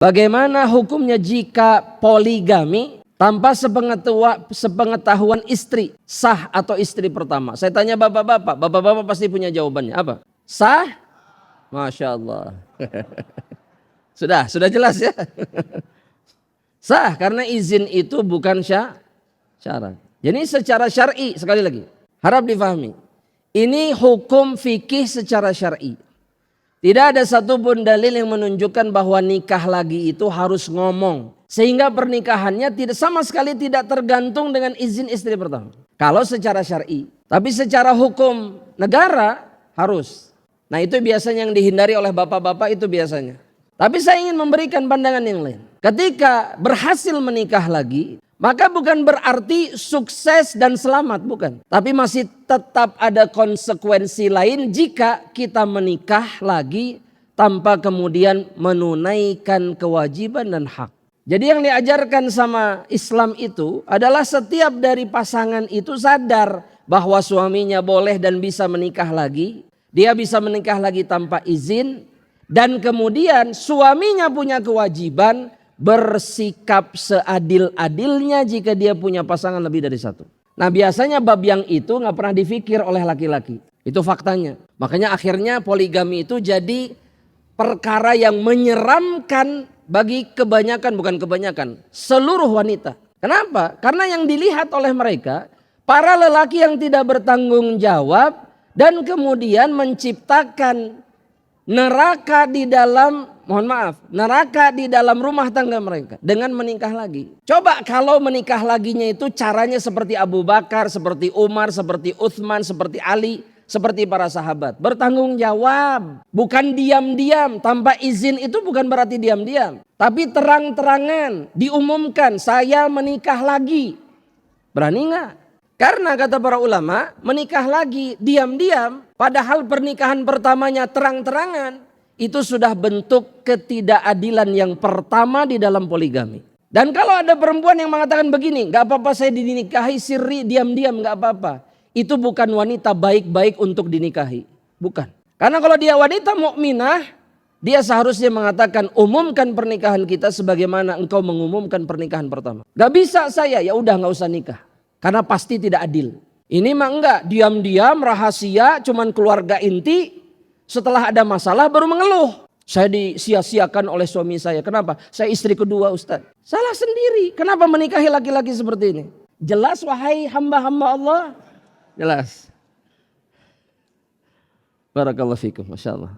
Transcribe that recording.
Bagaimana hukumnya jika poligami tanpa sepengetahuan istri, sah atau istri pertama? Saya tanya bapak-bapak, bapak-bapak pasti punya jawabannya. Apa? Sah? Masya Allah. Sudah jelas ya. Sah karena izin itu bukan syarat. Jadi secara syar'i, sekali lagi harap difahami. Ini hukum fikih secara syar'i. Tidak ada satupun dalil yang menunjukkan bahwa nikah lagi itu harus ngomong. Sehingga pernikahannya sama sekali tidak tergantung dengan izin istri pertama. Kalau secara syar'i. Tapi secara hukum negara harus. Nah itu biasanya yang dihindari oleh bapak-bapak itu biasanya. Tapi saya ingin memberikan pandangan yang lain. Ketika berhasil menikah lagi, maka bukan berarti sukses dan selamat, bukan. Tapi masih tetap ada konsekuensi lain jika kita menikah lagi tanpa kemudian menunaikan kewajiban dan hak. Jadi yang diajarkan sama Islam itu adalah setiap dari pasangan itu sadar bahwa suaminya boleh dan bisa menikah lagi. Dia bisa menikah lagi tanpa izin. Dan kemudian suaminya punya kewajiban bersikap seadil-adilnya jika dia punya pasangan lebih dari satu. Nah biasanya bab yang itu gak pernah difikir oleh laki-laki. Itu faktanya. Makanya akhirnya poligami itu jadi perkara yang menyeramkan bagi bukan kebanyakan, seluruh wanita. Kenapa? Karena yang dilihat oleh mereka, para lelaki yang tidak bertanggung jawab dan kemudian menciptakan neraka di dalam rumah tangga mereka dengan menikah lagi. Coba kalau menikah laginya itu caranya seperti Abu Bakar, seperti Umar, seperti Utsman, seperti Ali, seperti para sahabat. Bertanggung jawab, bukan diam-diam. Tanpa izin itu bukan berarti diam-diam. Tapi terang-terangan diumumkan saya menikah lagi. Berani nggak? Karena kata para ulama, menikah lagi diam-diam, padahal pernikahan pertamanya terang-terangan, itu sudah bentuk ketidakadilan yang pertama di dalam poligami. Dan kalau ada perempuan yang mengatakan begini, gak apa-apa saya dinikahi sirri, diam-diam gak apa-apa. Itu bukan wanita baik-baik untuk dinikahi. Bukan. Karena kalau dia wanita mukminah, dia seharusnya mengatakan umumkan pernikahan kita sebagaimana engkau mengumumkan pernikahan pertama. Gak bisa saya, ya udah gak usah nikah. Karena pasti tidak adil. Ini mah enggak, diam-diam rahasia cuman keluarga inti, setelah ada masalah baru mengeluh. Saya disia-siakan oleh suami saya. Kenapa? Saya istri kedua Ustaz. Salah sendiri. Kenapa menikahi laki-laki seperti ini? Jelas wahai hamba-hamba Allah? Jelas. Barakallahu fikum, Masya Allah.